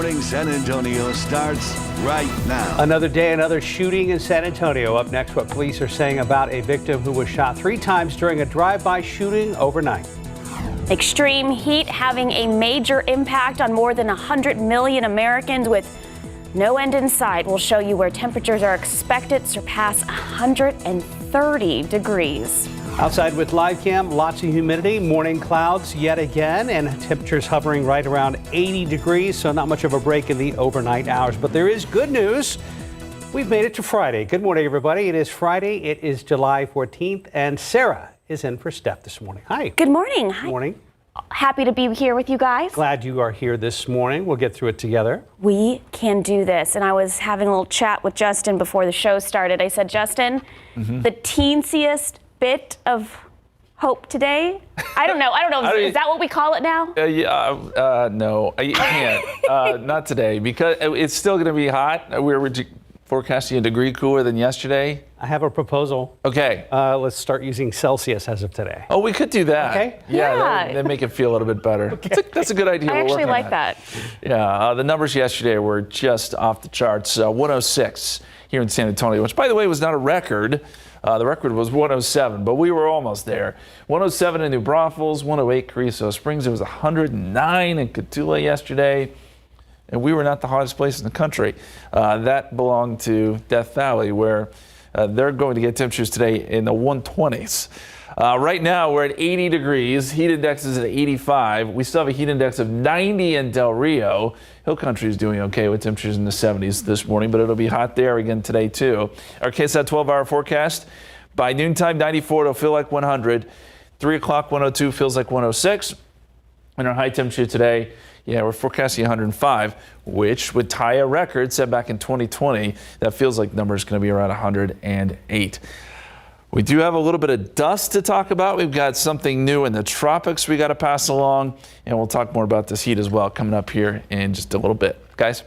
Morning San Antonio starts right now. Another day, another shooting in San Antonio. Up next, what police are saying about a victim who was shot 3 times during a drive-by shooting overnight. Extreme heat having a major impact on more than 100 million Americans with no end in sight. We'll show you where temperatures are expected to surpass 130 degrees. Outside with live cam, lots of humidity, morning clouds yet again, and temperatures hovering right around 80 degrees, so not much of a break in the overnight hours. But there is good news. We've made it to Friday. Good morning, everybody. It is Friday. It is July 14th, and Sarah is in for Steph this morning. Hi. Good morning. Hi. Good morning. Happy to be here with you guys. Glad you are here this morning. We'll get through it together. We can do this. And I was having a little chat with Justin before the show started. I said, Justin, the teensiest bit of hope today? I don't know. Is that what we call it now? No, you can't. Not today, because it's still going to be hot. We're forecasting a degree cooler than yesterday. I have a proposal. Okay. Let's start using Celsius as of today. Oh, we could do that. Okay. Yeah. That make it feel a little bit better. Okay. That's a good idea. I actually like that. Yeah. The numbers yesterday were just off the charts. 106 here in San Antonio, which, by the way, was not a record. The record was 107, but we were almost there. 107 in New Braunfels, 108 Carrizo Springs. It was 109 in Cotulla yesterday, and we were not the hottest place in the country. That belonged to Death Valley, where they're going to get temperatures today in the 120s. Right now, we're at 80 degrees. Heat index is at 85. We still have a heat index of 90 in Del Rio. Hill Country is doing okay with temperatures in the 70s this morning, but it'll be hot there again today, too. Our KSAT 12-hour forecast, by noontime, 94, it'll feel like 100. 3 o'clock, 102, feels like 106. And our high temperature today, we're forecasting 105, which would tie a record set back in 2020. That feels like the number is going to be around 108. We do have a little bit of dust to talk about. We've got something new in the tropics we got to pass along, and we'll talk more about this heat as well coming up here in just a little bit. Guys?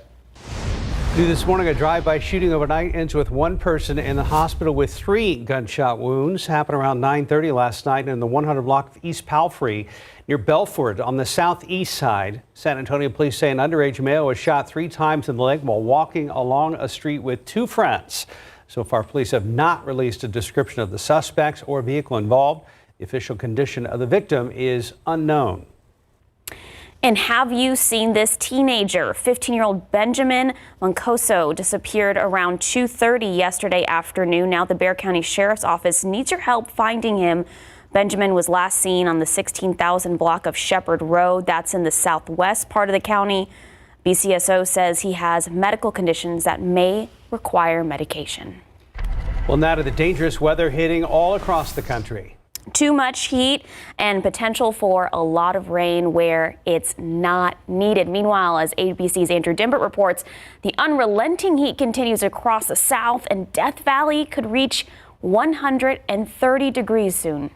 This morning, a drive-by shooting overnight ends with one person in the hospital with 3 gunshot wounds. Happened around 9:30 last night in the 100 block of East Palfrey near Belford on the southeast side. San Antonio police say an underage male was shot 3 times in the leg while walking along a street with 2 friends. So far, police have not released a description of the suspects or vehicle involved. The official condition of the victim is unknown. And have you seen this teenager? 15-year-old Benjamin Moncoso disappeared around 2:30 yesterday afternoon. Now the Bexar County Sheriff's Office needs your help finding him. Benjamin was last seen on the 16,000 block of Shepherd Road. That's in the southwest part of the county. BCSO says he has medical conditions that may require medication. Well, now to the dangerous weather hitting all across the country. Too much heat and potential for a lot of rain where it's not needed. Meanwhile, as ABC's Andrew Dimbert reports, the unrelenting heat continues across the south, and Death Valley could reach 130 degrees soon.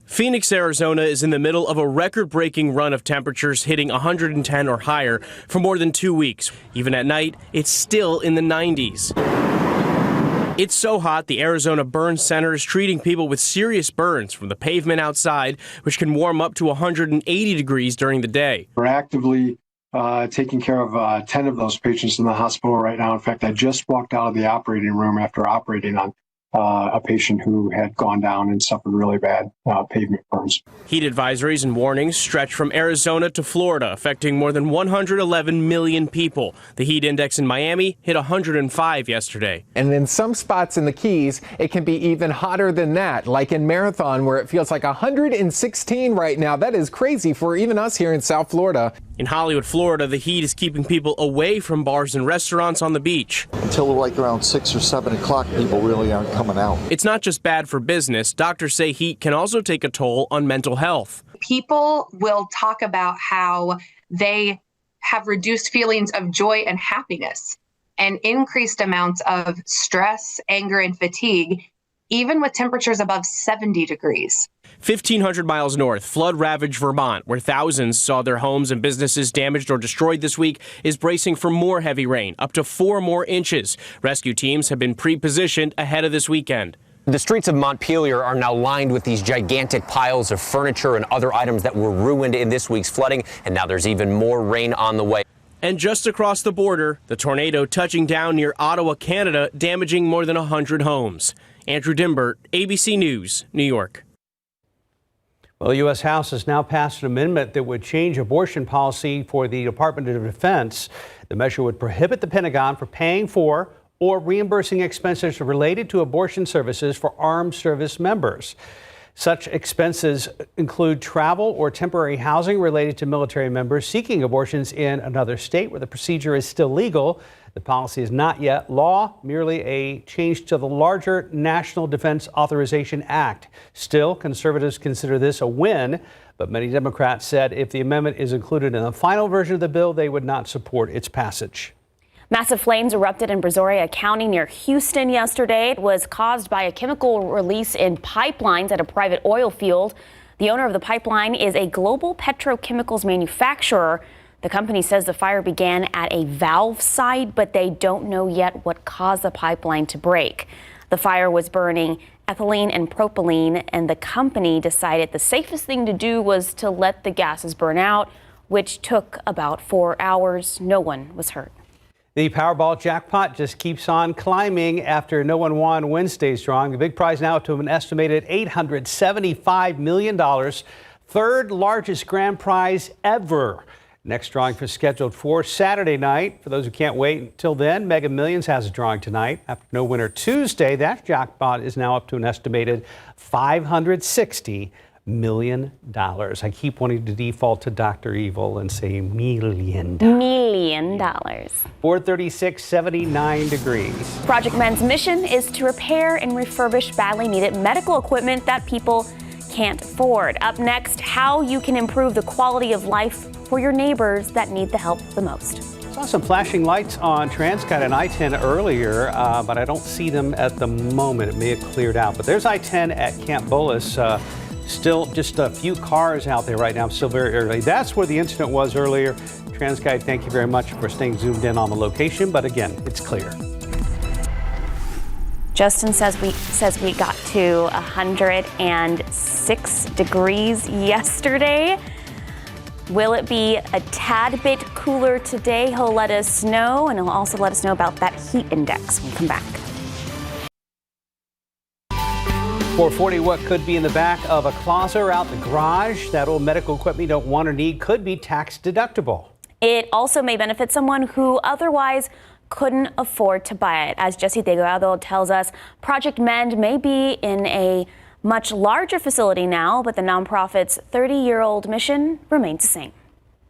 Phoenix, Arizona is in the middle of a record-breaking run of temperatures hitting 110 or higher for more than 2 weeks. Even at night, it's still in the 90s. It's so hot, the Arizona Burn Center is treating people with serious burns from the pavement outside, which can warm up to 180 degrees during the day. We're actively taking care of 10 of those patients in the hospital right now. In fact, I just walked out of the operating room after operating on a patient who had gone down and suffered really bad pavement burns. Heat advisories and warnings stretch from Arizona to Florida, affecting more than 111 million people. The heat index in Miami hit 105 yesterday. And in some spots in the Keys, it can be even hotter than that, like in Marathon, where it feels like 116 right now. That is crazy for even us here in South Florida. In Hollywood, Florida, the heat is keeping people away from bars and restaurants on the beach. Until like around 6 or 7 o'clock, people really aren't coming out. It's not just bad for business. Doctors say heat can also take a toll on mental health. People will talk about how they have reduced feelings of joy and happiness and increased amounts of stress, anger, and fatigue, even with temperatures above 70 degrees. 1,500 miles north, flood-ravaged Vermont, where thousands saw their homes and businesses damaged or destroyed this week, is bracing for more heavy rain, up to 4 more inches. Rescue teams have been pre-positioned ahead of this weekend. The streets of Montpelier are now lined with these gigantic piles of furniture and other items that were ruined in this week's flooding, and now there's even more rain on the way. And just across the border, the tornado touching down near Ottawa, Canada, damaging more than 100 homes. Andrew Dimbert, ABC News, New York. Well, the U.S. House has now passed an amendment that would change abortion policy for the Department of Defense. The measure would prohibit the Pentagon from paying for or reimbursing expenses related to abortion services for armed service members. Such expenses include travel or temporary housing related to military members seeking abortions in another state where the procedure is still legal. The policy is not yet law, merely a change to the larger National Defense Authorization Act. Still, conservatives consider this a win, but many Democrats said if the amendment is included in the final version of the bill, they would not support its passage. Massive flames erupted in Brazoria County near Houston yesterday. It was caused by a chemical release in pipelines at a private oil field. The owner of the pipeline is a global petrochemicals manufacturer. The company says the fire began at a valve site, but they don't know yet what caused the pipeline to break. The fire was burning ethylene and propylene, and the company decided the safest thing to do was to let the gases burn out, which took about 4 hours. No one was hurt. The Powerball jackpot just keeps on climbing after no one won Wednesday's drawing. The big prize now up to an estimated $875 million, third largest grand prize ever. Next drawing is scheduled for Saturday night. For those who can't wait until then, Mega Millions has a drawing tonight. After no winner Tuesday, that jackpot is now up to an estimated $560 million. I keep wanting to default to Dr. Evil and say $1 million. $1 million. 436, 79 degrees. Project Men's mission is to repair and refurbish badly needed medical equipment that people can't afford. Up next, how you can improve the quality of life for your neighbors that need the help the most. Saw some flashing lights on Transcat and I-10 earlier, but I don't see them at the moment. It may have cleared out. But there's I-10 at Camp Bullis. Still just a few cars out there right now. Still very early. That's where the incident was earlier. Transguide, thank you very much for staying zoomed in on the location. But again, it's clear. Justin says we got to 106 degrees yesterday. Will it be a tad bit cooler today? He'll let us know, and he'll also let us know about that heat index when we come back. 440, what could be in the back of a closet or out the garage? That old medical equipment you don't want or need could be tax deductible. It also may benefit someone who otherwise couldn't afford to buy it. As Jesse Degollado tells us, Project Mend may be in a much larger facility now, but the nonprofit's 30-year-old mission remains the same.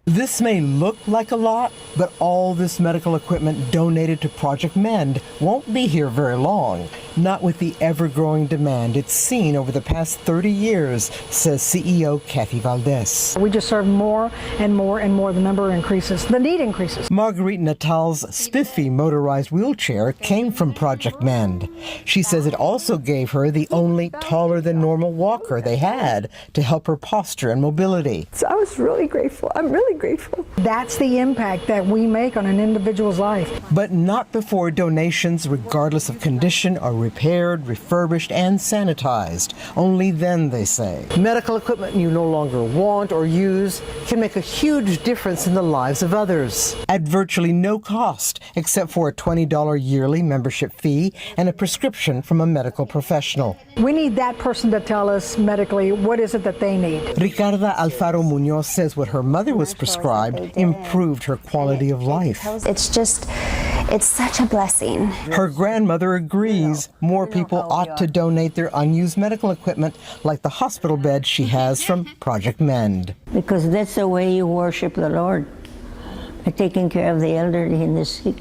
This may look like a lot, but all this medical equipment donated to Project Mend won't be here very long. Not with the ever-growing demand it's seen over the past 30 years, says CEO Kathy Valdez. We just serve more and more and more. The number increases. The need increases. Marguerite Natal's spiffy motorized wheelchair came from Project Mend. She says it also gave her the only taller-than-normal walker they had to help her posture and mobility. So I was really grateful. I'm really grateful. That's the impact that we make on an individual's life. But not before donations, regardless of condition, are repaired, refurbished, and sanitized. Only then, they say. Medical equipment you no longer want or use can make a huge difference in the lives of others. At virtually no cost, except for a $20 yearly membership fee and a prescription from a medical professional. We need that person to tell us medically what is it that they need. Ricarda Alfaro Munoz says what her mother was prescribed improved her quality of life. It's such a blessing. Her grandmother agrees. More people ought to donate their unused medical equipment, like the hospital bed she has from Project Mend. Because that's the way you worship the Lord, by taking care of the elderly and the sick.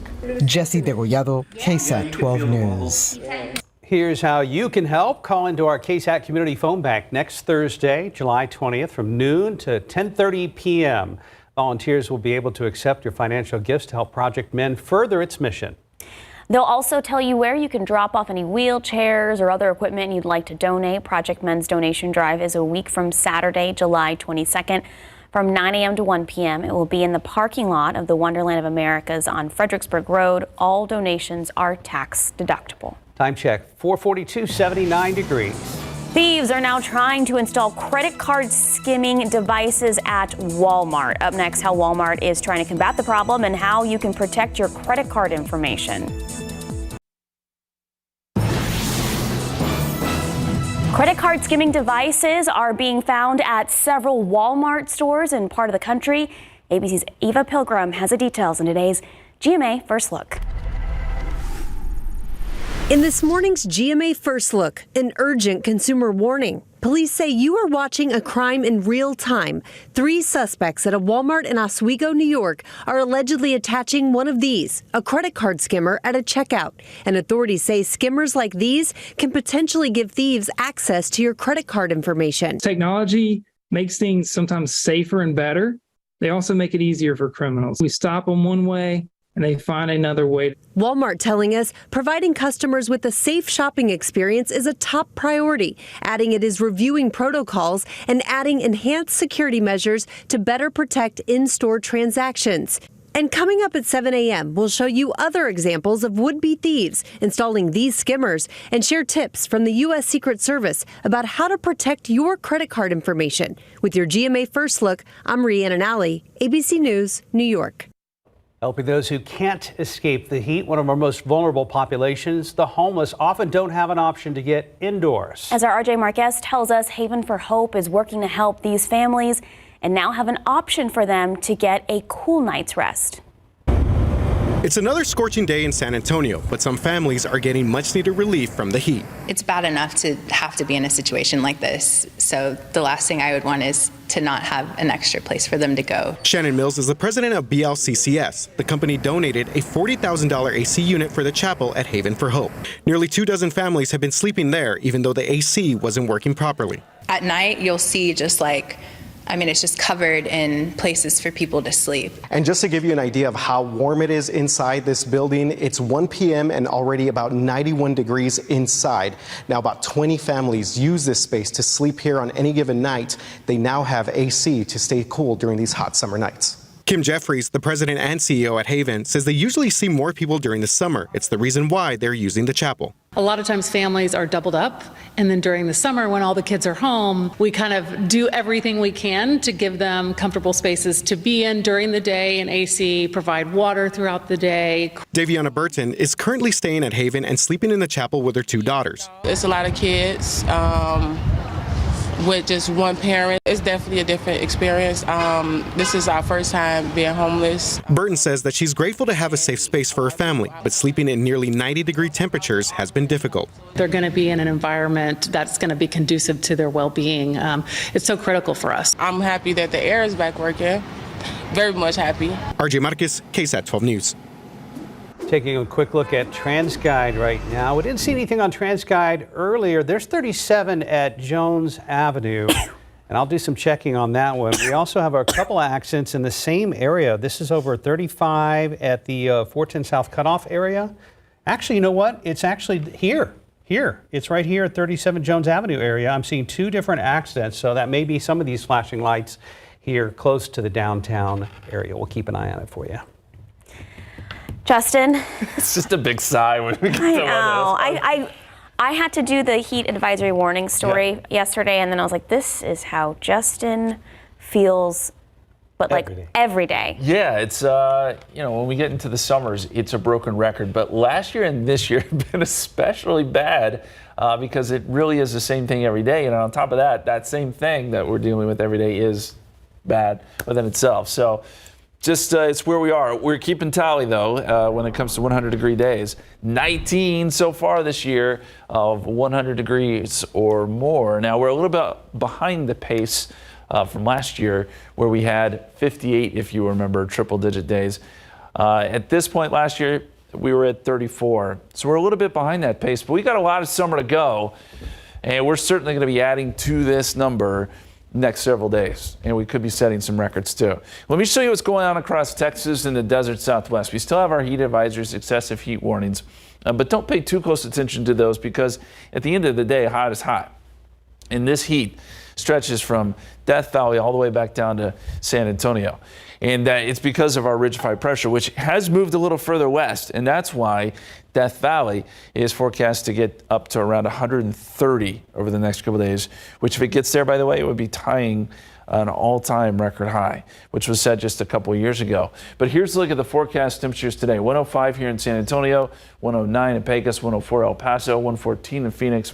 Jesse Degollado, KSAT 12 News. Here's how you can help. Call into our KSAT Community Phone Bank next Thursday, July 20th from noon to 10:30 p.m. Volunteers will be able to accept your financial gifts to help Project Mend further its mission. They'll also tell you where you can drop off any wheelchairs or other equipment you'd like to donate. Project Mend's donation drive is a week from Saturday, July 22nd. From 9 a.m. to 1 p.m. It will be in the parking lot of the Wonderland of Americas on Fredericksburg Road. All donations are tax deductible. Time check, 442, 79 degrees. Thieves are now trying to install credit card skimming devices at Walmart. Up next, how Walmart is trying to combat the problem and how you can protect your credit card information. Credit card skimming devices are being found at several Walmart stores in part of the country. ABC's Eva Pilgrim has the details in today's GMA First Look. In this morning's GMA First Look, an urgent consumer warning. Police say you are watching a crime in real time. 3 suspects at a Walmart in Oswego, New York, are allegedly attaching one of these, a credit card skimmer, at a checkout. And authorities say skimmers like these can potentially give thieves access to your credit card information. Technology makes things sometimes safer and better. They also make it easier for criminals. We stop them one way, and they find another way. Walmart telling us providing customers with a safe shopping experience is a top priority, adding it is reviewing protocols and adding enhanced security measures to better protect in-store transactions. And coming up at 7 a.m., we'll show you other examples of would-be thieves installing these skimmers and share tips from the U.S. Secret Service about how to protect your credit card information. With your GMA First Look, I'm Rhiannon Alley, ABC News, New York. Helping those who can't escape the heat, one of our most vulnerable populations, the homeless, often don't have an option to get indoors. As our RJ Marquez tells us, Haven for Hope is working to help these families and now have an option for them to get a cool night's rest. It's another scorching day in San Antonio, but some families are getting much needed relief from the heat. It's bad enough to have to be in a situation like this, so the last thing I would want is to not have an extra place for them to go. Shannon Mills is the president of BLCCS. The company donated a $40,000 AC unit for the chapel at Haven for Hope. Nearly 24 families have been sleeping there, even though the AC wasn't working properly. At night, you'll see just it's just covered in places for people to sleep. And just to give you an idea of how warm it is inside this building, it's 1 p.m. and already about 91 degrees inside. Now, about 20 families use this space to sleep here on any given night. They now have AC to stay cool during these hot summer nights. Kim Jeffries, the president and CEO at Haven, says they usually see more people during the summer. It's the reason why they're using the chapel. A lot of times families are doubled up, and then during the summer when all the kids are home, we kind of do everything we can to give them comfortable spaces to be in during the day in AC, provide water throughout the day. Daviana Burton is currently staying at Haven and sleeping in the chapel with her 2 daughters. It's a lot of kids with just one parent. It's definitely a different experience. This is our first time being homeless. Burton says that she's grateful to have a safe space for her family, but sleeping in nearly 90-degree temperatures has been difficult. They're going to be in an environment that's going to be conducive to their well-being. It's so critical for us. I'm happy that the air is back working. Very much happy. RJ Marquez, KSAT 12 News. Taking a quick look at TransGuide right now. We didn't see anything on TransGuide earlier. There's 37 at Jones Avenue, and I'll do some checking on that one. We also have a couple of accidents in the same area. This is over 35 at the 410 South Cutoff area. Actually, you know what? It's actually here. It's right here at 37 Jones Avenue area. I'm seeing 2 different accidents, so that may be some of these flashing lights here close to the downtown area. We'll keep an eye on it for you. Justin. It's just a big sigh when we get to I had to do the heat advisory warning story yesterday, and then I was like, this is how Justin feels, but every day. Yeah, it's, when we get into the summers, it's a broken record. But last year and this year have been especially bad because it really is the same thing every day. And on top of that, that same thing that we're dealing with every day is bad within itself. So just it's where we are. We're keeping tally, though, when it comes to 100-degree days. 19 so far this year of 100 degrees or more. Now, we're a little bit behind the pace from last year, where we had 58, if you remember, triple-digit days. At this point last year, we were at 34. So we're a little bit behind that pace, but we got a lot of summer to go. And we're certainly going to be adding to this number next several days, and we could be setting some records too. Let me show you what's going on across Texas and the desert Southwest. We still have our heat advisories, excessive heat warnings, but don't pay too close attention to those because at the end of the day, hot is hot. And this heat stretches from Death Valley all the way back down to San Antonio. And it's because of our ridge of high pressure, which has moved a little further west. And that's why Death Valley is forecast to get up to around 130 over the next couple of days, which if it gets there, by the way, it would be tying an all-time record high, which was set just a couple of years ago. But here's a look at the forecast temperatures today. 105 here in San Antonio, 109 in Pecos, 104 El Paso, 114 in Phoenix.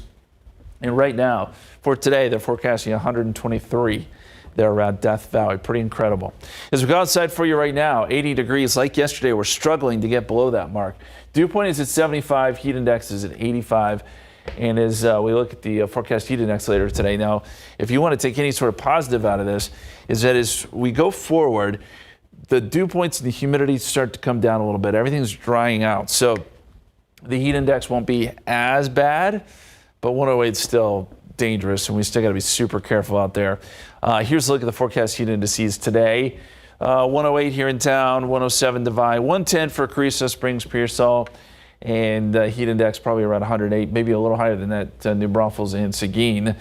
And right now, for today, they're forecasting 123 there around Death Valley. Pretty incredible. As we go outside for you right now, 80 degrees. Like yesterday, we're struggling to get below that mark. Dew point is at 75. Heat index is at 85. And as we look at the forecast heat index later today, now, if you want to take any sort of positive out of this, is that as we go forward, the dew points and the humidity start to come down a little bit. Everything's drying out. So the heat index won't be as bad, but 108 is still dangerous, and we still got to be super careful out there. Here's a look at the forecast heat indices today. 108 here in town, 107 Divine, 110 for Carrizo Springs, Pearsall, and heat index probably around 108, maybe a little higher than that, New Braunfels and Seguin.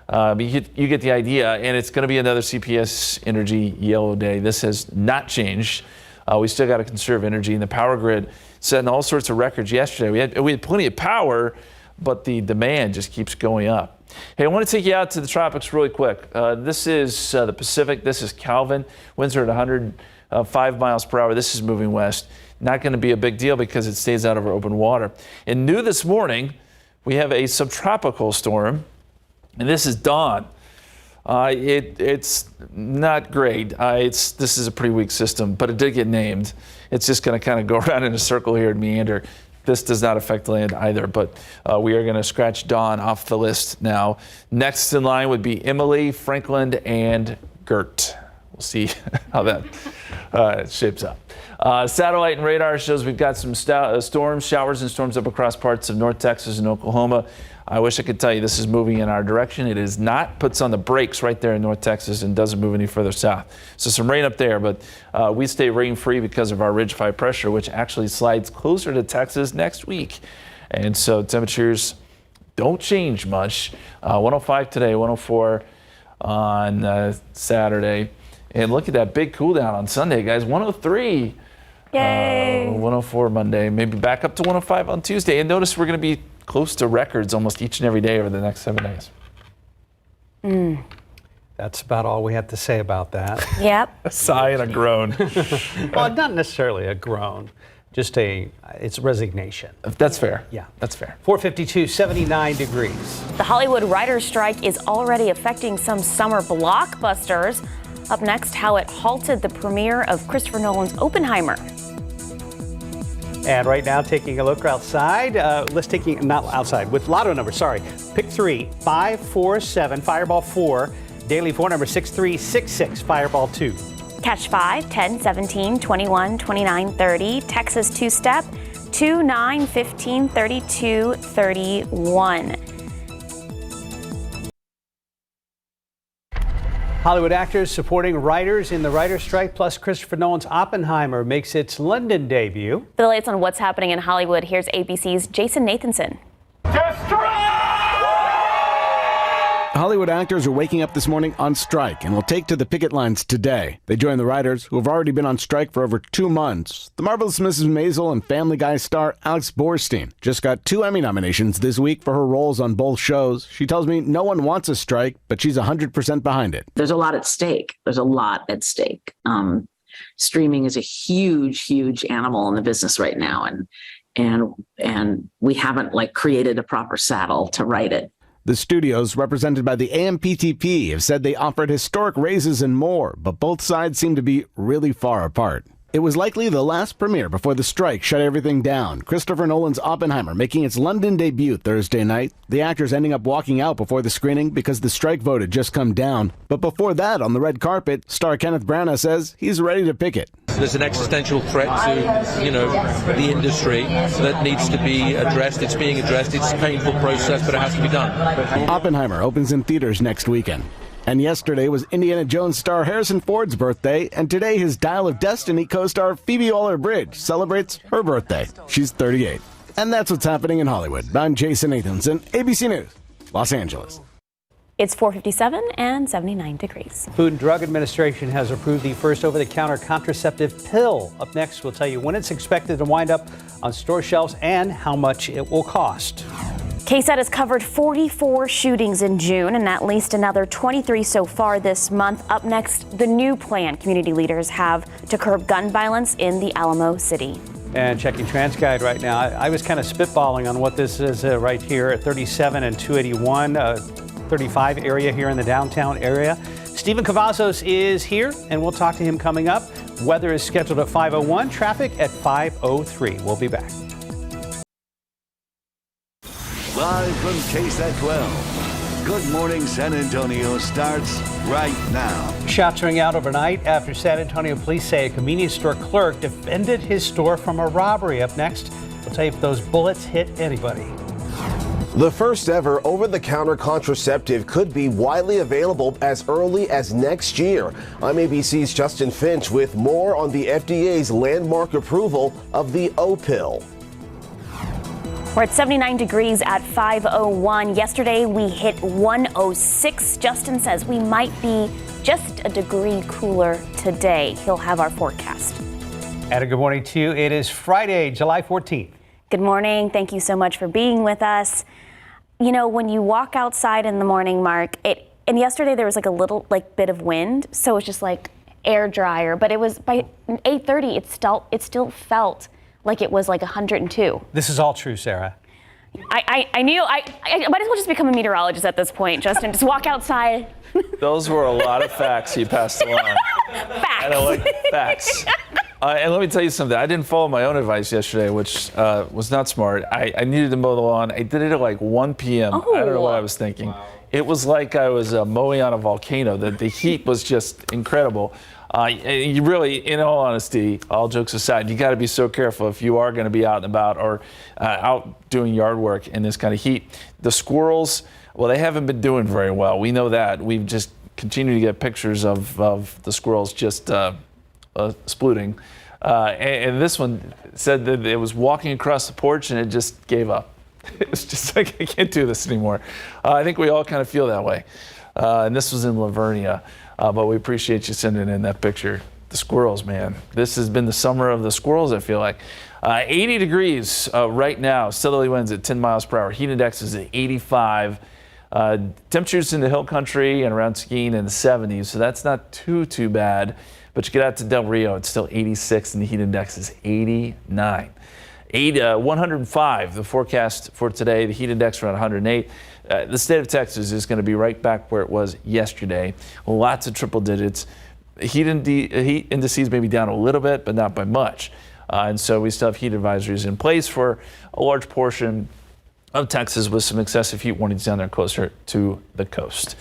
But you get the idea, and it's going to be another CPS Energy yellow day. This has not changed. We still got to conserve energy, and the power grid setting all sorts of records yesterday. We had plenty of power, but the demand just keeps going up. Hey, I want to take you out to the tropics really quick. This is the Pacific. This is Calvin. Winds are at 105 miles per hour. This is moving west. Not going to be a big deal because it stays out over open water. And new this morning, we have a subtropical storm, and this is Dawn. It's not great. This is a pretty weak system, but it did get named. It's just going to kind of go around in a circle here and meander. This does not affect land either, but we are going to scratch Dawn off the list now. Next in line would be Emily, Franklin, and Gert. We'll see how that shapes up. Satellite and radar shows we've got some storms, showers and storms up across parts of North Texas and Oklahoma. I wish I could tell you this is moving in our direction. It is not. Puts on the brakes right there in North Texas and doesn't move any further south. So some rain up there, but we stay rain-free because of our ridge of high pressure, which actually slides closer to Texas next week. And so temperatures don't change much. 105 today, 104 on Saturday. And look at that big cool down on Sunday, guys. 103. Yay. 104 Monday, maybe back up to 105 on Tuesday. And notice we're going to be close to records almost each and every day over the next 7 days. That's about all we have to say about that. Yep. A sigh and a groan. Well, not necessarily a groan, just it's resignation. That's fair. Yeah. That's fair. 452, 79 degrees. The Hollywood writers' strike is already affecting some summer blockbusters. Up next, how it halted the premiere of Christopher Nolan's Oppenheimer. And right now, taking a look outside, not outside, with lotto number, pick 3, 5, 4, 7, Fireball 4, daily 4 number 6366, Fireball 2. Catch 5, 10, 17, 21, 29, 30, Texas two-step, 2, 9, 15, 32, 31. Hollywood actors supporting writers in the writer's strike, plus Christopher Nolan's Oppenheimer makes its London debut. For the latest on what's happening in Hollywood, here's ABC's Jason Nathanson. Hollywood actors are waking up this morning on strike and will take to the picket lines today. They join the writers, who have already been on strike for over 2 months. The Marvelous Mrs. Maisel and Family Guy star Alex Borstein just got 2 Emmy nominations this week for her roles on both shows. She tells me no one wants a strike, but she's 100% behind it. There's a lot at stake. Streaming is a huge, huge animal in the business right now, and we haven't created a proper saddle to ride it. The studios, represented by the AMPTP, have said they offered historic raises and more, but both sides seem to be really far apart. It was likely the last premiere before the strike shut everything down. Christopher Nolan's Oppenheimer making its London debut Thursday night. The actors ending up walking out before the screening because the strike vote had just come down. But before that, on the red carpet, star Kenneth Branagh says he's ready to picket. There's an existential threat to, the industry that needs to be addressed. It's being addressed. It's a painful process, but it has to be done. Oppenheimer opens in theaters next weekend. And yesterday was Indiana Jones star Harrison Ford's birthday, and today his Dial of Destiny co-star Phoebe Waller-Bridge celebrates her birthday. She's 38. And that's what's happening in Hollywood. I'm Jason Nathanson, ABC News, Los Angeles. It's 4:57 and 79 degrees. Food and Drug Administration has approved the first over-the-counter contraceptive pill. Up next, we'll tell you when it's expected to wind up on store shelves and how much it will cost. KSAT has covered 44 shootings in June and at least another 23 so far this month. Up next, the new plan community leaders have to curb gun violence in the Alamo City. And checking TransGuide right now, I was kind of spitballing on what this is right here at 37 and 281, 35 area here in the downtown area. Stephen Cavazos is here, and we'll talk to him coming up. Weather is scheduled at 5:01, traffic at 5:03. We'll be back. Live from KSAT 12, Good Morning San Antonio starts right now. Shots ring out overnight after San Antonio police say a convenience store clerk defended his store from a robbery. Up next, we'll tell you if those bullets hit anybody. The first ever over-the-counter contraceptive could be widely available as early as next year. I'm ABC's Justin Finch with more on the FDA's landmark approval of the O-pill. We're at 79 degrees at 5:01. Yesterday we hit 106. Justin says we might be just a degree cooler today. He'll have our forecast. And a good morning to you. It is Friday, July 14th. Good morning. Thank you so much for being with us. You know, when you walk outside in the morning, Mark, and yesterday there was like a little bit of wind, so it's just like air dryer, but it was by 8:30 it still felt like it was like 102. This is all true, Sarah. I knew I might as well just become a meteorologist at this point, Justin. Just walk outside. Those were a lot of facts you passed along. Facts. And I like facts. And let me tell you something. I didn't follow my own advice yesterday, which was not smart. I needed to mow the lawn. I did it at like 1 p.m. Oh. I don't know what I was thinking. Wow. It was like I was mowing on a volcano. The heat was just incredible. You really, in all honesty, all jokes aside, you got to be so careful if you are going to be out and about or out doing yard work in this kind of heat. The squirrels, well, they haven't been doing very well. We know that. We've just continued to get pictures of the squirrels just splooting. And this one said that it was walking across the porch and it just gave up. It was just like, I can't do this anymore. I think we all kind of feel that way. And this was in Lavernia. But we appreciate you sending in that picture. The squirrels, man. This has been the summer of the squirrels, I feel like. 80 degrees right now. Southerly winds at 10 miles per hour. Heat index is at 85. Temperatures in the hill country and around skiing in the 70s, so that's not too bad. But you get out to Del Rio, it's still 86, and the heat index is 89. 105, the forecast for today. The heat index around 108. The state of Texas is going to be right back where it was yesterday. Lots of triple digits. Heat indices may be down a little bit, but not by much. And so we still have heat advisories in place for a large portion of Texas with some excessive heat warnings down there closer to the coast.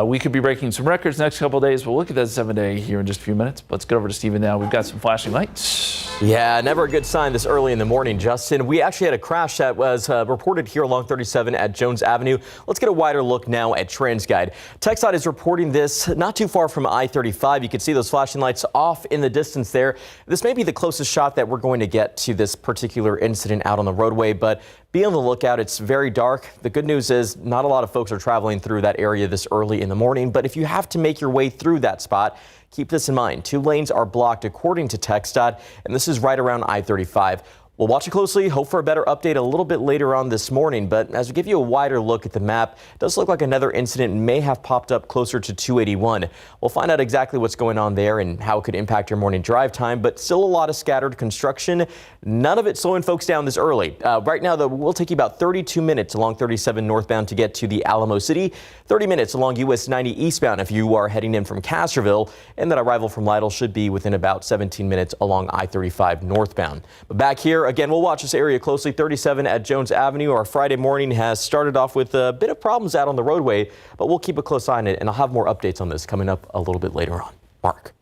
We could be breaking some records next couple of days. We'll look at that 7-day here in just a few minutes. Let's get over to Steven now. We've got some flashing lights. Yeah, never a good sign this early in the morning, Justin. We actually had a crash that was reported here along 37 at Jones Avenue. Let's get a wider look now at TransGuide. TxDOT is reporting this not too far from I-35. You can see those flashing lights off in the distance there. This may be the closest shot that we're going to get to this particular incident out on the roadway, but be on the lookout. It's very dark. The good news is not a lot of folks are traveling through that area this early in the morning, but if you have to make your way through that spot, keep this in mind. 2 lanes are blocked according to TxDOT, and this is right around I-35. We'll watch it closely, hope for a better update a little bit later on this morning, but as we give you a wider look at the map, it does look like another incident may have popped up closer to 281. We'll find out exactly what's going on there and how it could impact your morning drive time, but still a lot of scattered construction. None of it slowing folks down this early. Right now, though, we'll take you about 32 minutes along 37 northbound to get to the Alamo City, 30 minutes along US 90 eastbound if you are heading in from Castroville, and that arrival from Lytle should be within about 17 minutes along I-35 northbound. But back here, again, we'll watch this area closely. 37 at Jones Avenue. Our Friday morning has started off with a bit of problems out on the roadway, but we'll keep a close eye on it, and I'll have more updates on this coming up a little bit later on. Mark.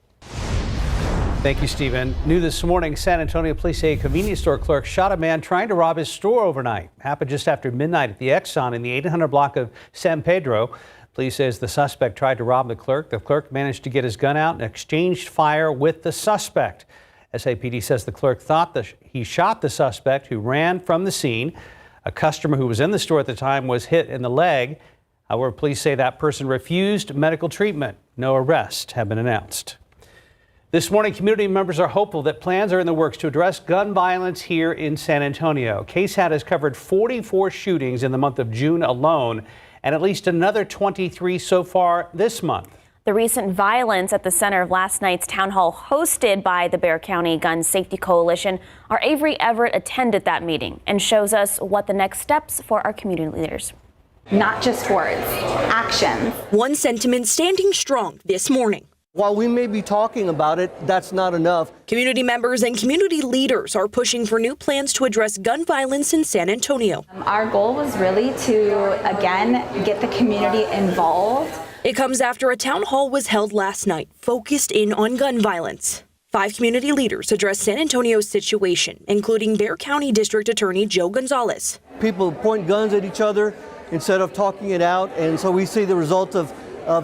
Thank you, Stephen. New this morning, San Antonio police say a convenience store clerk shot a man trying to rob his store overnight. Happened just after midnight at the Exxon in the 800 block of San Pedro. Police says the suspect tried to rob the clerk. The clerk managed to get his gun out and exchanged fire with the suspect. SAPD says the clerk thought that he shot the suspect, who ran from the scene. A customer who was in the store at the time was hit in the leg. However, police say that person refused medical treatment. No arrests have been announced. This morning, community members are hopeful that plans are in the works to address gun violence here in San Antonio. KSAT has covered 44 shootings in the month of June alone, and at least another 23 so far this month. The recent violence at the center of last night's town hall hosted by the Bexar County Gun Safety Coalition. Our Avery Everett attended that meeting and shows us what the next steps for our community leaders. Not just words, action. One sentiment standing strong this morning. While we may be talking about it, that's not enough. Community members and community leaders are pushing for new plans to address gun violence in San Antonio. Our goal was really to, again, get the community involved. It comes after a town hall was held last night, focused in on gun violence. 5 community leaders addressed San Antonio's situation, including Bexar County District Attorney Joe Gonzalez. People point guns at each other instead of talking it out, and so we see the result of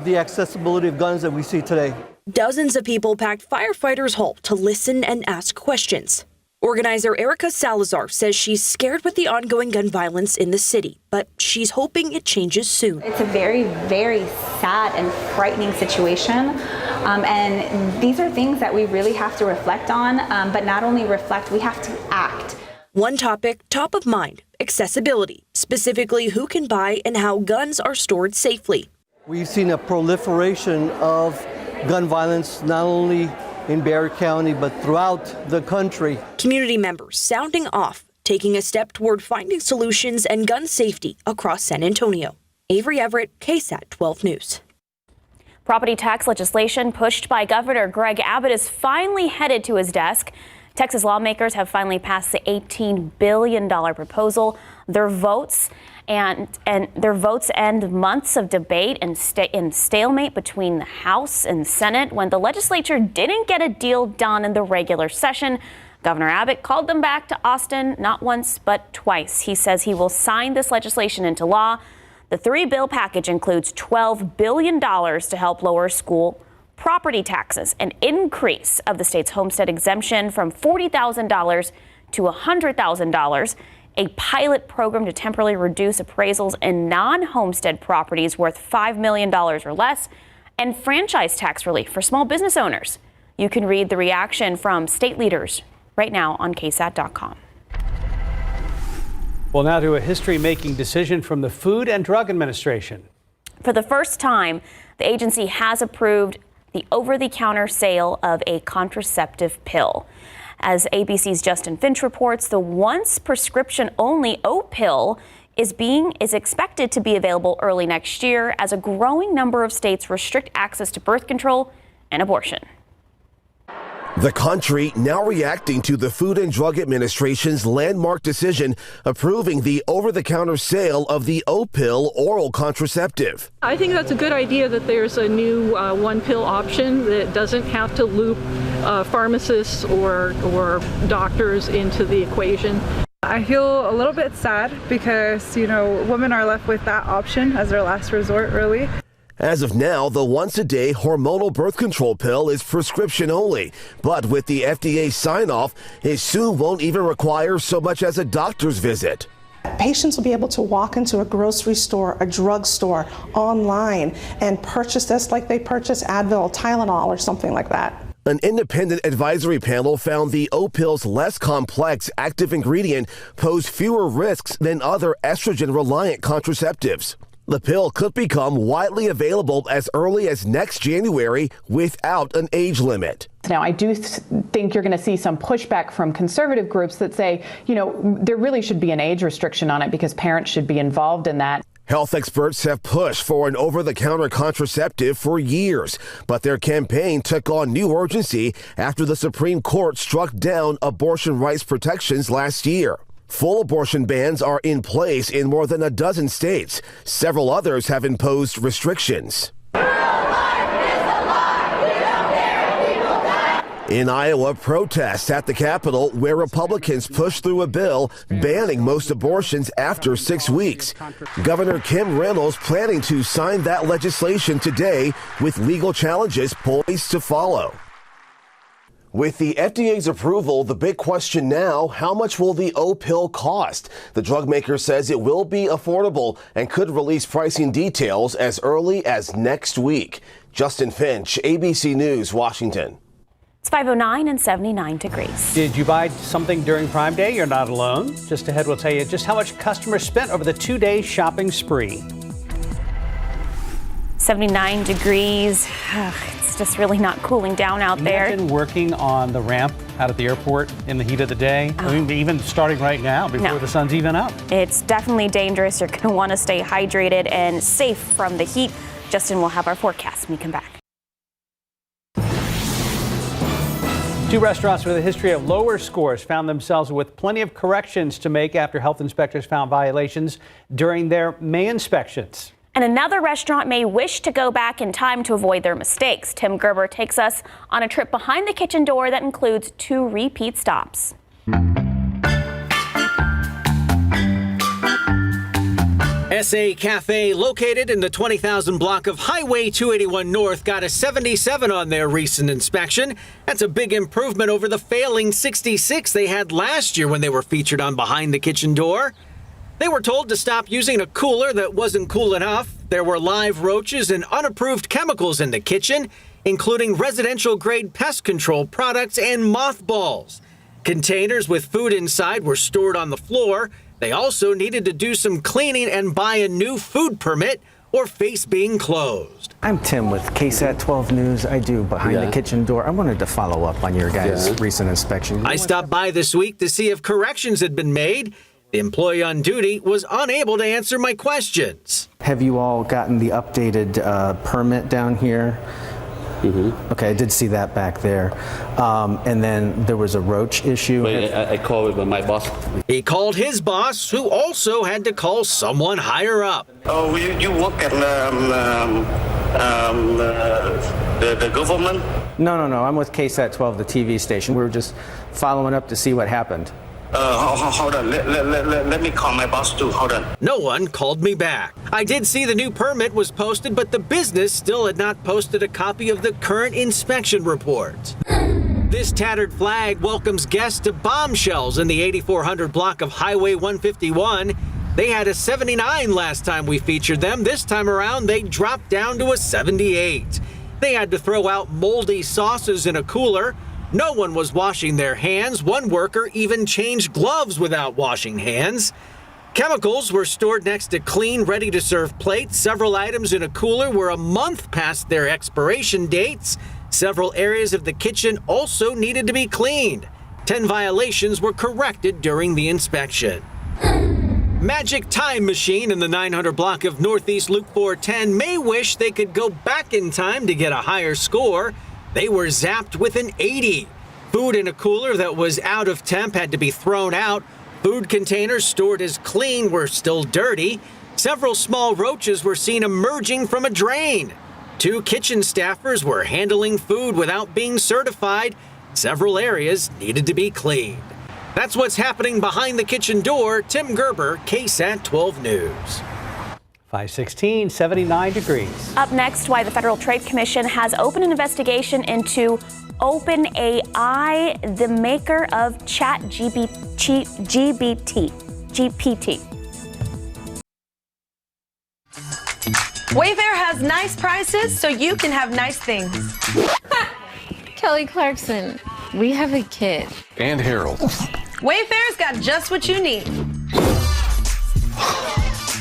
the accessibility of guns that we see today. Dozens of people packed Firefighters Hall to listen and ask questions. Organizer Erica Salazar says she's scared with the ongoing gun violence in the city, but she's hoping it changes soon. It's a very, very sad and frightening situation. And these are things that we really have to reflect on, but not only reflect, we have to act. One topic top of mind, accessibility, specifically who can buy and how guns are stored safely. We've seen a proliferation of gun violence, not only in Bexar County, but throughout the country. Community members sounding off, taking a step toward finding solutions and gun safety across San Antonio. Avery Everett, KSAT 12 News. Property tax legislation pushed by Governor Greg Abbott is finally headed to his desk. Texas lawmakers have finally passed the $18 billion proposal. Their votes end months of debate and stalemate between the House and Senate when the legislature didn't get a deal done in the regular session. Governor Abbott called them back to Austin not once but twice. He says he will sign this legislation into law. The 3-bill package includes $12 billion to help lower school property taxes, an increase of the state's homestead exemption from $40,000 to $100,000, a pilot program to temporarily reduce appraisals in non-homestead properties worth $5 million or less, and franchise tax relief for small business owners. You can read the reaction from state leaders right now on KSAT.com. Well, now to a history-making decision from the Food and Drug Administration. For the first time, the agency has approved the over-the-counter sale of a contraceptive pill. As ABC's Justin Finch reports, the once prescription-only O pill is expected to be available early next year as a growing number of states restrict access to birth control and abortion. The country now reacting to the Food and Drug Administration's landmark decision approving the over-the-counter sale of the O-pill oral contraceptive. I think that's a good idea that there's a new one-pill option that doesn't have to loop pharmacists or doctors into the equation. I feel a little bit sad because, women are left with that option as their last resort, really. As of now, the once-a-day hormonal birth control pill is prescription only, but with the FDA sign-off, it soon won't even require so much as a doctor's visit. Patients will be able to walk into a grocery store, a drugstore, online, and purchase this like they purchase Advil, Tylenol, or something like that. An independent advisory panel found the O-pill's less complex active ingredient posed fewer risks than other estrogen-reliant contraceptives. The pill could become widely available as early as next January without an age limit. Now, I do think you're going to see some pushback from conservative groups that say, there really should be an age restriction on it because parents should be involved in that. Health experts have pushed for an over-the-counter contraceptive for years, but their campaign took on new urgency after the Supreme Court struck down abortion rights protections last year. Full abortion bans are in place in more than a dozen states. Several others have imposed restrictions. In Iowa, protests at the Capitol where Republicans pushed through a bill banning most abortions after 6 weeks. Governor Kim Reynolds planning to sign that legislation today with legal challenges poised to follow. With the FDA's approval, the big question now, how much will the O-pill cost? The drug maker says it will be affordable and could release pricing details as early as next week. Justin Finch, ABC News, Washington. It's 5:09 and 79 degrees. Did you buy something during Prime Day? You're not alone. Just ahead, we'll tell you just how much customers spent over the 2-day shopping spree. 79 degrees. It's just really not cooling down out there. Imagine working on the ramp out at the airport in the heat of the day. I mean, even starting right now before the sun's even up. It's definitely dangerous. You're going to want to stay hydrated and safe from the heat. Justin will have our forecast when we come back. 2 restaurants with a history of lower scores found themselves with plenty of corrections to make after health inspectors found violations during their May inspections. And another restaurant may wish to go back in time to avoid their mistakes. Tim Gerber takes us on a trip behind the kitchen door that includes 2 repeat stops. SA Cafe, located in the 20,000 block of Highway 281 North, got a 77 on their recent inspection. That's a big improvement over the failing 66 they had last year when they were featured on Behind the Kitchen Door. They were told to stop using a cooler that wasn't cool enough. There were live roaches and unapproved chemicals in the kitchen, including residential-grade pest control products and mothballs. Containers with food inside were stored on the floor. They also needed to do some cleaning and buy a new food permit or face being closed. I'm Tim with KSAT 12 News. I do Behind the Kitchen Door. I wanted to follow up on your guys' recent inspection. I stopped by this week to see if corrections had been made. The employee on duty was unable to answer my questions. Have you all gotten the updated permit down here? Mm-hmm. Okay, I did see that back there. And then there was a roach issue. I called my boss. He called his boss, who also had to call someone higher up. Oh, you work at the government? No. I'm with KSAT 12, the TV station. We were just following up to see what happened. Hold on. Let me call my boss too. Hold on. No one called me back. I did see the new permit was posted, but the business still had not posted a copy of the current inspection report. This tattered flag welcomes guests to bombshells in the 8400 block of Highway 151. They had a 79 last time we featured them. This time around, they dropped down to a 78. They had to throw out moldy sauces in a cooler. No one was washing their hands. One worker even changed gloves without washing hands. Chemicals were stored next to clean, ready-to-serve plates. Several items in a cooler were a month past their expiration dates. Several areas of the kitchen also needed to be cleaned. 10 violations were corrected during the inspection. Magic Time Machine in the 900 block of Northeast Loop 410 may wish they could go back in time to get a higher score. They were zapped with an 80. Food in a cooler that was out of temp had to be thrown out. Food containers stored as clean were still dirty. Several small roaches were seen emerging from a drain. 2 kitchen staffers were handling food without being certified. Several areas needed to be cleaned. That's what's happening behind the kitchen door. Tim Gerber, KSAT 12 News. 5:16, 79 degrees. Up next, why the Federal Trade Commission has opened an investigation into OpenAI, the maker of GPT. Wayfair has nice prices, so you can have nice things. Kelly Clarkson, we have a kid. And Harold. Wayfair's got just what you need.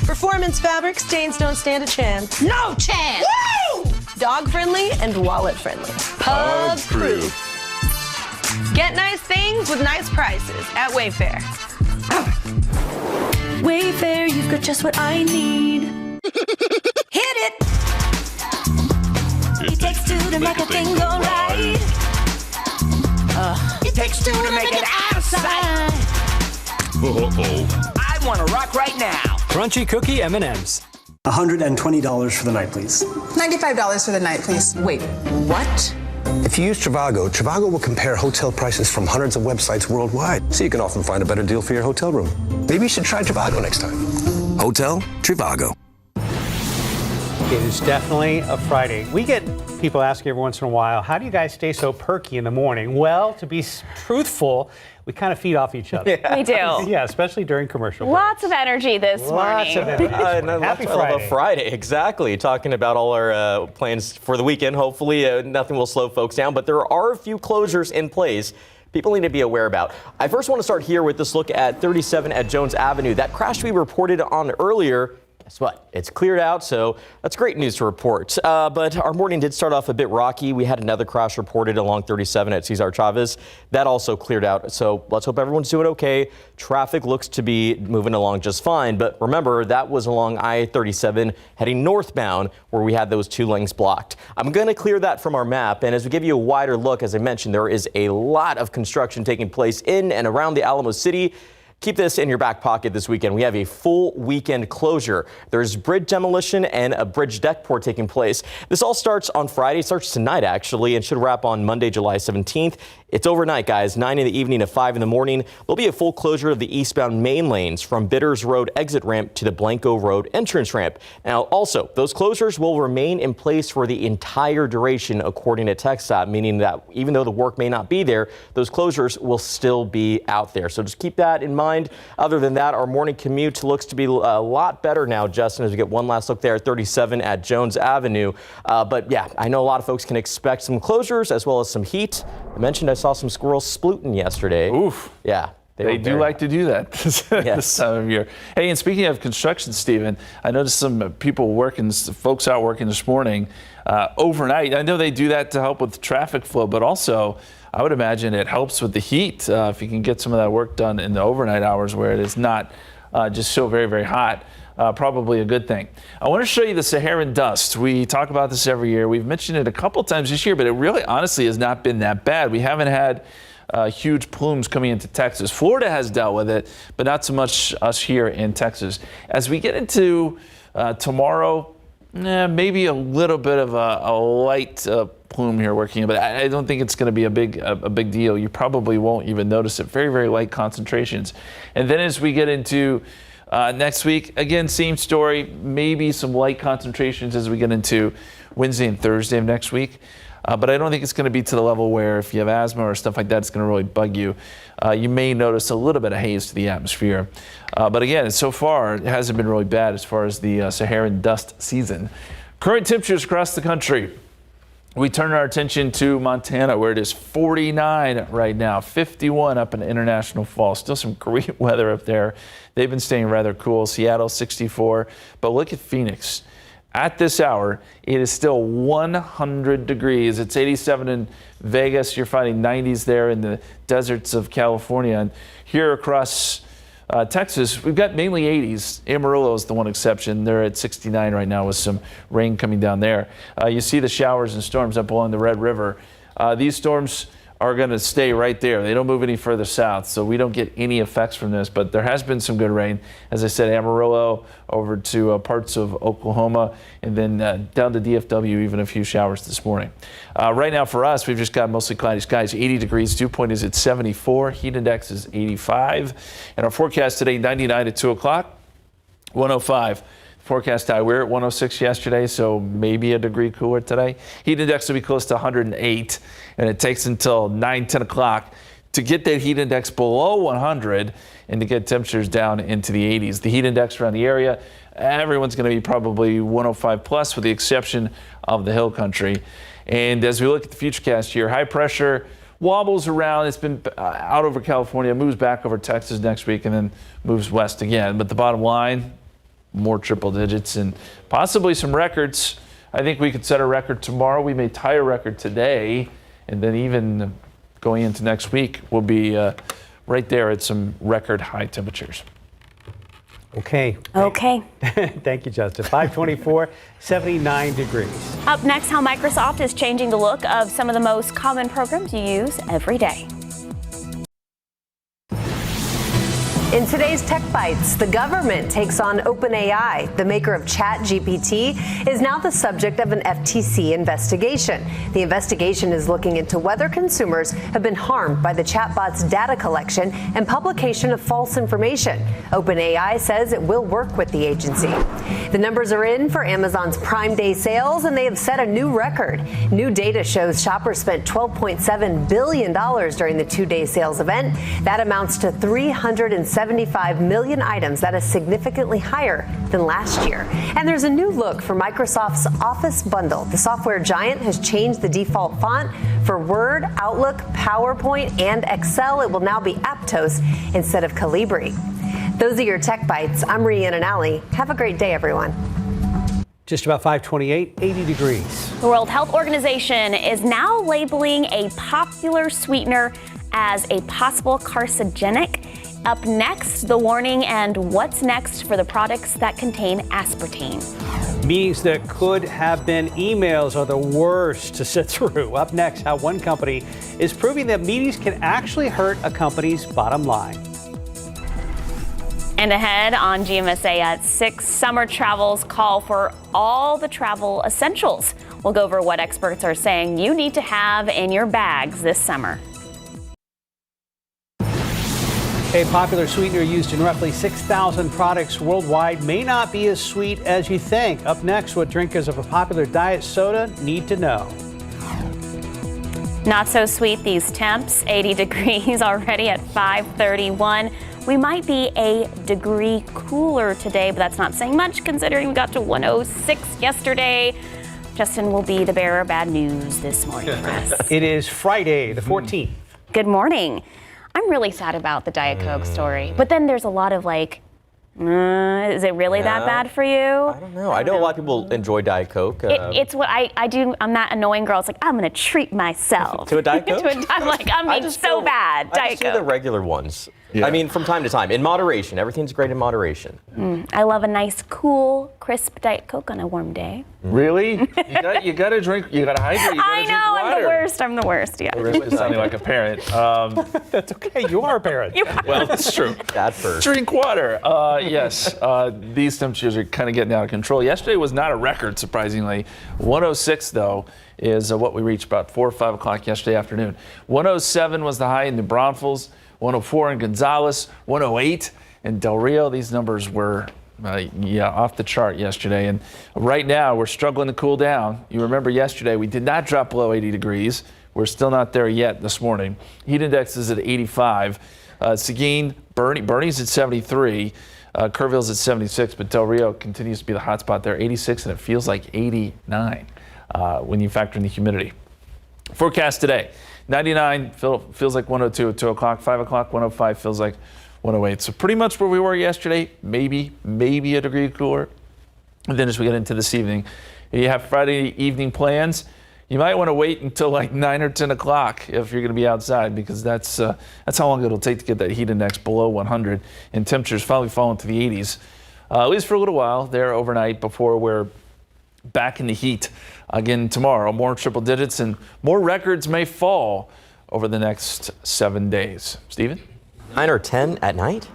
Performance fabric, stains don't stand a chance. No chance! Woo! Dog friendly and wallet friendly. Pug proof. Get nice things with nice prices at Wayfair. Wayfair, you've got just what I need. Hit it! It takes 2 to make a thing go right. It takes 2 to make it outside. I want to rock right now. Crunchy cookie M&Ms. $120 for the night, please. $95 for the night, please. Wait, what? If you use Trivago will compare hotel prices from hundreds of websites worldwide, so you can often find a better deal for your hotel room. Maybe you should try Trivago next time. Hotel Trivago. It is definitely a Friday. We get people asking every once in a while, how do you guys stay so perky in the morning? Well, to be truthful, we kind of feed off each other. Yeah. We do. Yeah, especially during commercial breaks. Lots of energy this morning. Lots of energy. Happy Friday. Exactly. Talking about all our plans for the weekend. Hopefully nothing will slow folks down, but there are a few closures in place people need to be aware about. I first want to start here with this look at 37 at Jones Avenue. That crash we reported on earlier, guess what? It's cleared out, so that's great news to report. But our morning did start off a bit rocky. We had another crash reported along 37 at Cesar Chavez. That also cleared out, so let's hope everyone's doing okay. Traffic looks to be moving along just fine, but remember, that was along I-37 heading northbound where we had those two lanes blocked. I'm going to clear that from our map, and as we give you a wider look, as I mentioned, there is a lot of construction taking place in and around the Alamo City. Keep this in your back pocket this weekend. We have a full weekend closure. There's bridge demolition and a bridge deck pour taking place. This all starts on Friday. It starts tonight, actually, and should wrap on Monday, July 17th. It's overnight, guys, 9 in the evening to 5 in the morning. There'll be a full closure of the eastbound main lanes from Bitters Road exit ramp to the Blanco Road entrance ramp. Now, also, those closures will remain in place for the entire duration, according to KSAT, meaning that even though the work may not be there, those closures will still be out there. So just keep that in mind. Other than that, our morning commute looks to be a lot better now, Justin, as we get one last look there at 37 at Jones Avenue. But yeah, I know a lot of folks can expect some closures as well as some heat. I mentioned I saw some squirrels splooting yesterday. Oof. Yeah. They do like to do that this time of year. Hey, and speaking of construction, Stephen, I noticed some people working, folks out working this morning overnight. I know they do that to help with traffic flow, but also I would imagine it helps with the heat if you can get some of that work done in the overnight hours where it is not just so very, very hot. Probably a good thing. I want to show you the Saharan dust. We talk about this every year. We've mentioned it a couple times this year, but it really honestly has not been that bad. We haven't had huge plumes coming into Texas. Florida has dealt with it, but not so much us here in Texas. As we get into tomorrow, maybe a little bit of a light plume here working, but I don't think it's going to be a big deal. You probably won't even notice it. Very, very light concentrations. And then as we get into next week, again, same story, maybe some light concentrations as we get into Wednesday and Thursday of next week. But I don't think it's going to be to the level where if you have asthma or stuff like that, it's going to really bug you. You may notice a little bit of haze to the atmosphere. But again, so far, it hasn't been really bad as far as the Saharan dust season. Current temperatures across the country. We turn our attention to Montana, where it is 49 right now, 51 up in International Falls. Still some great weather up there. They've been staying rather cool. Seattle, 64. But look at Phoenix. At this hour, it is still 100 degrees. It's 87 in Vegas. You're finding 90s there in the deserts of California. And here across Texas, we've got mainly 80s. Amarillo is the one exception. They're at 69 right now with some rain coming down there. You see the showers and storms up along the Red River. These storms are going to stay right there. They don't move any further south, so we don't get any effects from this, but there has been some good rain. As I said, Amarillo over to parts of Oklahoma, and then down to DFW, even a few showers this morning. Right now for us, we've just got mostly cloudy skies, 80 degrees. Dew point is at 74. Heat index is 85. And our forecast today, 99 at 2 o'clock, 105. Forecast high. We were at 106 yesterday, so maybe a degree cooler today. Heat index will be close to 108, and it takes until 9, 10 o'clock to get that heat index below 100 and to get temperatures down into the 80s. The heat index around the area, everyone's going to be probably 105 plus with the exception of the hill country. And as we look at the futurecast here, high pressure wobbles around. It's been out over California, moves back over Texas next week, and then moves west again. But the bottom line, more triple digits and possibly some records. I think we could set a record tomorrow. We may tie a record today, and then even going into next week, we'll be right there at some record high temperatures. Okay. Thank you, Justin. 524, 79 degrees. Up next, how Microsoft is changing the look of some of the most common programs you use every day. In today's Tech Bites, the government takes on OpenAI. The maker of ChatGPT is now the subject of an FTC investigation. The investigation is looking into whether consumers have been harmed by the chatbot's data collection and publication of false information. OpenAI says it will work with the agency. The numbers are in for Amazon's Prime Day sales, and they have set a new record. New data shows shoppers spent $12.7 billion during the two-day sales event. That amounts to 375 million items. That is significantly higher than last year. And there's a new look for Microsoft's Office Bundle. The software giant has changed the default font for Word, Outlook, PowerPoint, and Excel. It will now be Aptos instead of Calibri. Those are your Tech Bites. I'm Rhiannon Alley. Have a great day, everyone. Just about 528, 80 degrees. The World Health Organization is now labeling a popular sweetener as a possible carcinogenic. Up next, the warning and what's next for the products that contain aspartame. Meetings that could have been emails are the worst to sit through. Up next, how one company is proving that meetings can actually hurt a company's bottom line. And ahead on GMSA at 6, summer travels call for all the travel essentials. We'll go over what experts are saying you need to have in your bags this summer. A popular sweetener used in roughly 6,000 products worldwide may not be as sweet as you think. Up next, what drinkers of a popular diet soda need to know. Not so sweet these temps, 80 degrees already at 5:31. We might be a degree cooler today, but that's not saying much considering we got to 106 yesterday. Justin will be the bearer of bad news this morning for us. It is Friday, the 14th. Good morning. I'm really sad about the Diet Coke story, but then there's a lot of like, is it really that bad for you? I don't know. I know a lot of people enjoy Diet Coke. It's what I do. I'm that annoying girl. It's like, I'm going to treat myself. To a Diet Coke? I'm like, I'm being so bad. I just do the regular ones. Yeah. I mean, from time to time, in moderation. Everything's great in moderation. I love a nice, cool, crisp Diet Coke on a warm day. Really? You got to drink. You got to hydrate. You I know. Drink water. I'm the worst. I'm the worst. Yeah. Risk is sounding like a parent. That's okay. You are a parent. Well, that's true. Dad first. Drink water. Yes. These temperatures are kind of getting out of control. Yesterday was not a record, surprisingly. 106, though, is what we reached about 4 or 5 o'clock yesterday afternoon. 107 was the high in New Braunfels. 104 in Gonzales, 108 in Del Rio. These numbers were, off the chart yesterday. And right now, we're struggling to cool down. You remember yesterday, we did not drop below 80 degrees. We're still not there yet this morning. Heat index is at 85. Seguin, Bernie's at 73. Kerrville's at 76, but Del Rio continues to be the hot spot there, 86, and it feels like 89 when you factor in the humidity. Forecast today. 99 feels like 102 at 2 o'clock, 5 o'clock, 105 feels like 108. So pretty much where we were yesterday, maybe a degree cooler. And then as we get into this evening, if you have Friday evening plans, you might want to wait until like 9 or 10 o'clock if you're going to be outside, because that's how long it'll take to get that heat index below 100 and temperatures finally fall into the 80s, at least for a little while there overnight before we're back in the heat again tomorrow. More triple digits and more records may fall over the next 7 days. Stephen? 9 or 10 at night?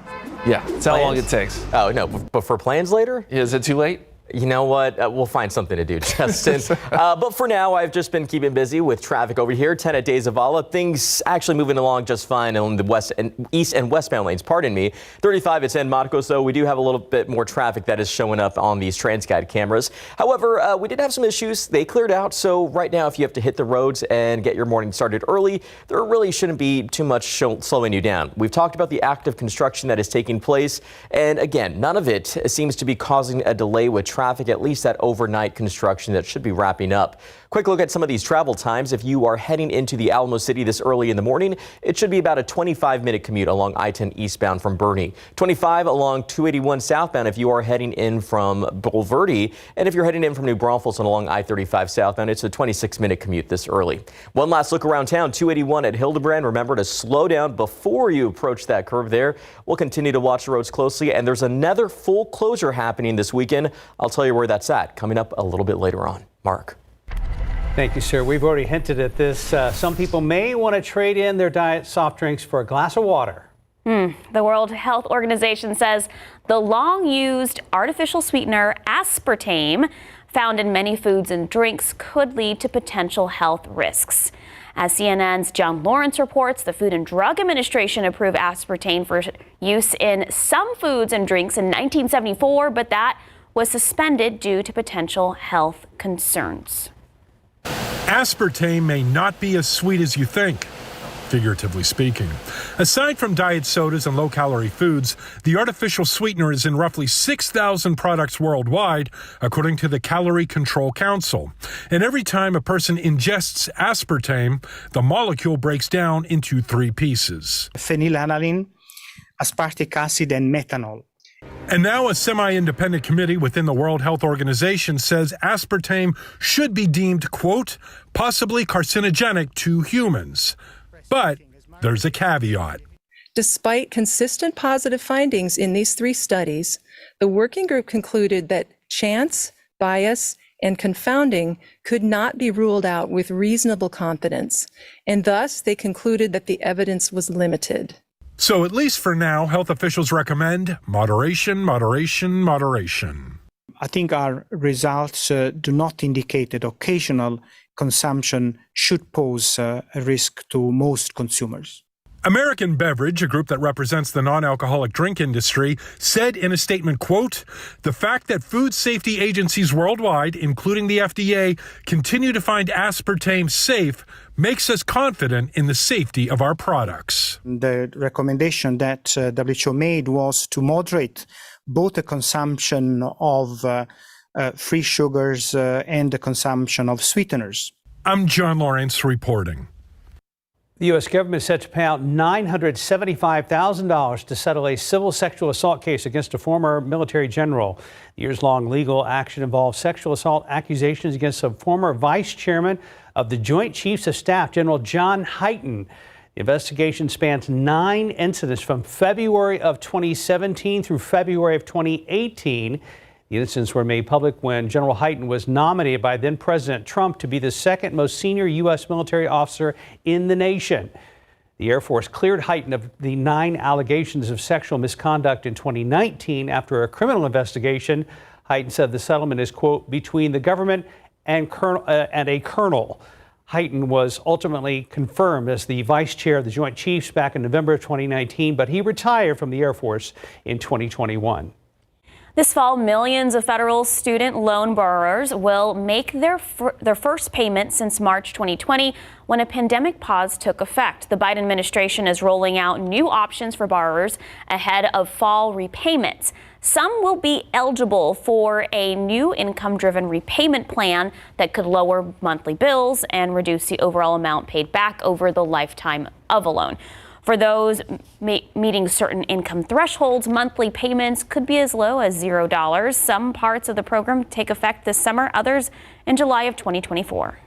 Yeah, that's how long it takes. Oh, no, but for plans later? Yeah, is it too late? You know what? We'll find something to do, Justin. But for now, I've just been keeping busy with traffic over here. 10 at De Zavala. Things actually moving along just fine on the east and westbound lanes. Pardon me. 35 at San Marcos, though. We do have a little bit more traffic that is showing up on these TransGuide cameras. However, we did have some issues. They cleared out. So right now, if you have to hit the roads and get your morning started early, there really shouldn't be too much slowing you down. We've talked about the active construction that is taking place. And again, none of it seems to be causing a delay with traffic, at least that overnight construction that should be wrapping up. Quick look at some of these travel times. If you are heading into the Alamo City this early in the morning, it should be about a 25-minute commute along I-10 eastbound from Bernie. 25 along 281 southbound if you are heading in from Bulverde. And if you're heading in from New Braunfels and along I-35 southbound, it's a 26-minute commute this early. One last look around town, 281 at Hildebrand. Remember to slow down before you approach that curve there. We'll continue to watch the roads closely, and there's another full closure happening this weekend. I'll tell you where that's at coming up a little bit later on. Mark. Thank you, sir. We've already hinted at this. Some people may want to trade in their diet soft drinks for a glass of water. The World Health Organization says the long-used artificial sweetener aspartame found in many foods and drinks could lead to potential health risks. As CNN's John Lawrence reports, the Food and Drug Administration approved aspartame for use in some foods and drinks in 1974, but that was suspended due to potential health concerns. Aspartame may not be as sweet as you think, figuratively speaking. Aside from diet sodas and low-calorie foods, the artificial sweetener is in roughly 6,000 products worldwide, according to the Calorie Control Council. And every time a person ingests aspartame, the molecule breaks down into 3 pieces: phenylalanine, aspartic acid, and methanol. And now a semi-independent committee within the World Health Organization says aspartame should be deemed, quote, possibly carcinogenic to humans. But there's a caveat. Despite consistent positive findings in these 3 studies, the working group concluded that chance, bias, and confounding could not be ruled out with reasonable confidence, and thus they concluded that the evidence was limited. So at least for now, health officials recommend moderation, moderation, moderation. I think our results do not indicate that occasional consumption should pose a risk to most consumers. American Beverage, a group that represents the non-alcoholic drink industry, said in a statement, quote, the fact that food safety agencies worldwide, including the FDA, continue to find aspartame safe makes us confident in the safety of our products. The recommendation that WHO made was to moderate both the consumption of free sugars and the consumption of sweeteners. I'm John Lawrence reporting. The U.S. government is set to pay out $975,000 to settle a civil sexual assault case against a former military general. The years-long legal action involves sexual assault accusations against a former vice chairman of the Joint Chiefs of Staff, General John Hyten. The investigation spans 9 incidents from February of 2017 through February of 2018. The incidents were made public when General Hyten was nominated by then-President Trump to be the second most senior U.S. military officer in the nation. The Air Force cleared Hyten of the 9 allegations of sexual misconduct in 2019 after a criminal investigation. Hyten said the settlement is, quote, between the government and a colonel. Hyten was ultimately confirmed as the vice chair of the Joint Chiefs back in November of 2019, but he retired from the Air Force in 2021. This fall, millions of federal student loan borrowers will make their first payment since March 2020 when a pandemic pause took effect. The Biden administration is rolling out new options for borrowers ahead of fall repayments. Some will be eligible for a new income-driven repayment plan that could lower monthly bills and reduce the overall amount paid back over the lifetime of a loan. For those meeting certain income thresholds, monthly payments could be as low as $0. Some parts of the program take effect this summer, others in July of 2024.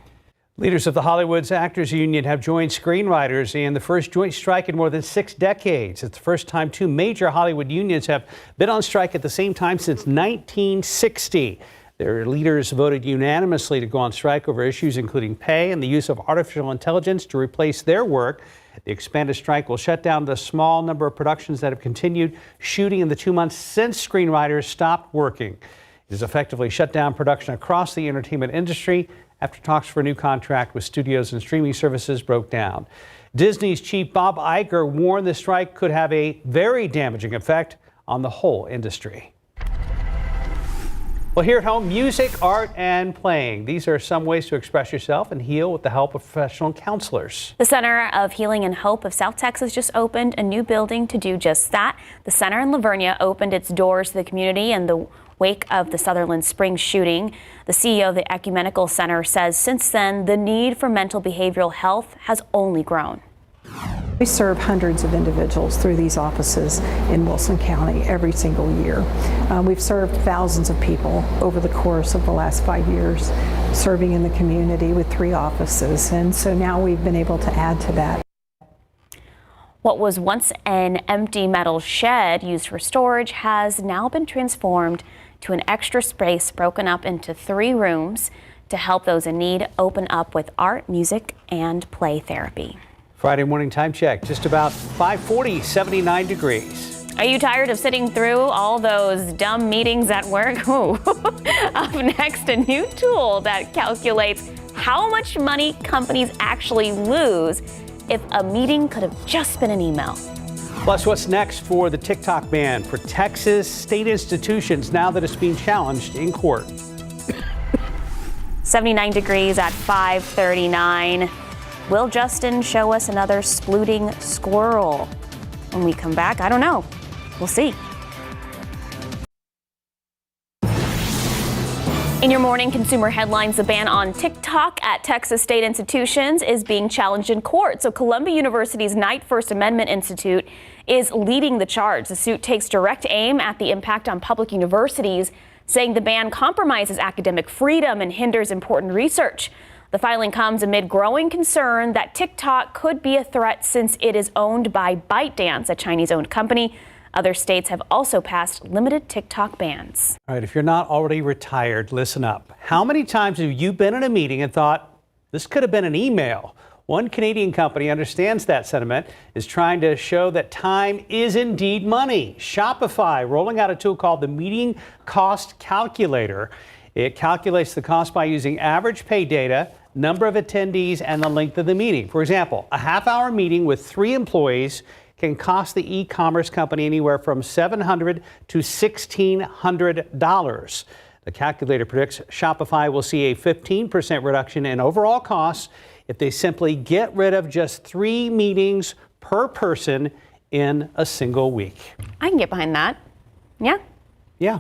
Leaders of the Hollywood's Actors Union have joined screenwriters in the first joint strike in more than 6 decades. It's the first time 2 major Hollywood unions have been on strike at the same time since 1960. Their leaders voted unanimously to go on strike over issues including pay and the use of artificial intelligence to replace their work. The expanded strike will shut down the small number of productions that have continued shooting in the 2 months since screenwriters stopped working. It has effectively shut down production across the entertainment industry after talks for a new contract with studios and streaming services broke down. Disney's chief Bob Iger warned the strike could have a very damaging effect on the whole industry. Well, here at home, music, art, and playing. These are some ways to express yourself and heal with the help of professional counselors. The Center of Healing and Hope of South Texas just opened a new building to do just that. The center in Lavernia opened its doors to the community in the wake of the Sutherland Springs shooting. The CEO of the Ecumenical Center says since then, the need for mental behavioral health has only grown. We serve hundreds of individuals through these offices in Wilson County every single year. We've served thousands of people over the course of the last 5 years, serving in the community with 3 offices. And so now we've been able to add to that. What was once an empty metal shed used for storage has now been transformed to an extra space broken up into 3 rooms to help those in need open up with art, music, and play therapy. Friday morning time check, just about 5:40, 79 degrees. Are you tired of sitting through all those dumb meetings at work? Ooh. Up next, a new tool that calculates how much money companies actually lose if a meeting could have just been an email. Plus, what's next for the TikTok ban for Texas state institutions now that it's being challenged in court? 79 degrees at 5:39. Will Justin show us another splooting squirrel when we come back? I don't know. We'll see. In your morning consumer headlines, the ban on TikTok at Texas state institutions is being challenged in court. So Columbia University's Knight First Amendment Institute is leading the charge. The suit takes direct aim at the impact on public universities, saying the ban compromises academic freedom and hinders important research. The filing comes amid growing concern that TikTok could be a threat since it is owned by ByteDance, a Chinese-owned company. Other states have also passed limited TikTok bans. All right, if you're not already retired, listen up. How many times have you been in a meeting and thought, this could have been an email? One Canadian company understands that sentiment, is trying to show that time is indeed money. Shopify rolling out a tool called the Meeting Cost Calculator. It calculates the cost by using average pay data, number of attendees, and the length of the meeting. For example, a half-hour meeting with 3 employees can cost the e-commerce company anywhere from $700 to $1,600. The calculator predicts Shopify will see a 15% reduction in overall costs if they simply get rid of just 3 meetings per person in a single week. I can get behind that. Yeah? Yeah.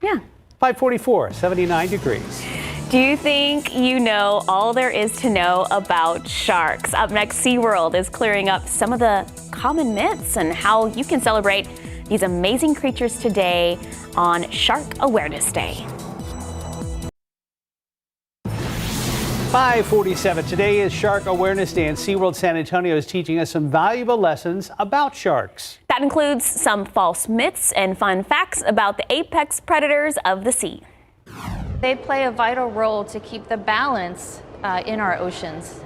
Yeah. 544, 79 degrees. Do you think you know all there is to know about sharks? Up next, SeaWorld is clearing up some of the common myths and how you can celebrate these amazing creatures today on Shark Awareness Day. 547. Today is Shark Awareness Day, and SeaWorld San Antonio is teaching us some valuable lessons about sharks. That includes some false myths and fun facts about the apex predators of the sea. They play a vital role to keep the balance in our oceans.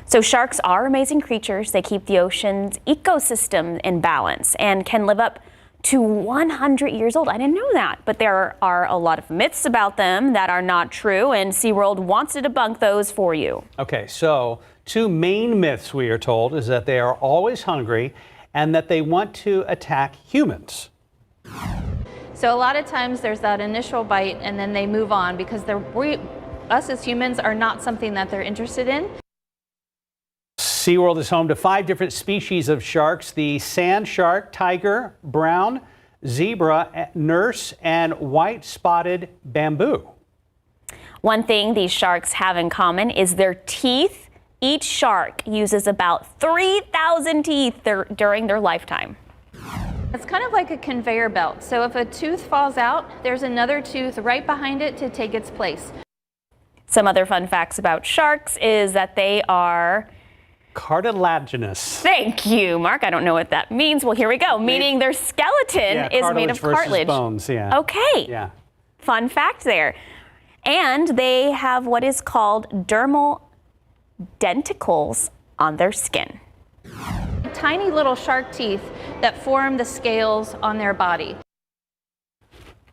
So sharks are amazing creatures. They keep the ocean's ecosystem in balance and can live up to 100 years old. I didn't know that, but there are a lot of myths about them that are not true, and SeaWorld wants to debunk those for you. Okay, so 2 main myths we are told is that they are always hungry and that they want to attack humans. So a lot of times there's that initial bite and then they move on because us as humans are not something that they're interested in. SeaWorld is home to 5 different species of sharks: the sand shark, tiger, brown, zebra, nurse, and white-spotted bamboo. One thing these sharks have in common is their teeth. Each shark uses about 3,000 teeth during their lifetime. It's kind of like a conveyor belt. So if a tooth falls out, there's another tooth right behind it to take its place. Some other fun facts about sharks is that they are cartilaginous. Thank you, Mark. I don't know what that means. Well, here we go. Meaning their skeleton is made of cartilage. Bones, yeah. Okay. Yeah. Fun fact there. And they have what is called dermal denticles on their skin. Tiny little shark teeth that form the scales on their body.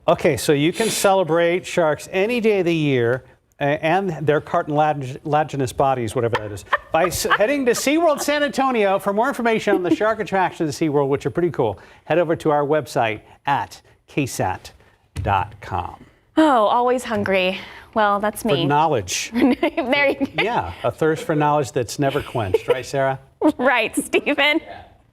Okay, so you can celebrate sharks any day of the year and their cartilaginous bodies, whatever that is, by heading to SeaWorld San Antonio. For more information on the shark attractions at SeaWorld, which are pretty cool, head over to our website at KSAT.com. Oh, always hungry. Well, that's me. For knowledge. There you go. Yeah, a thirst for knowledge that's never quenched, right, Sarah? Right, Stephen.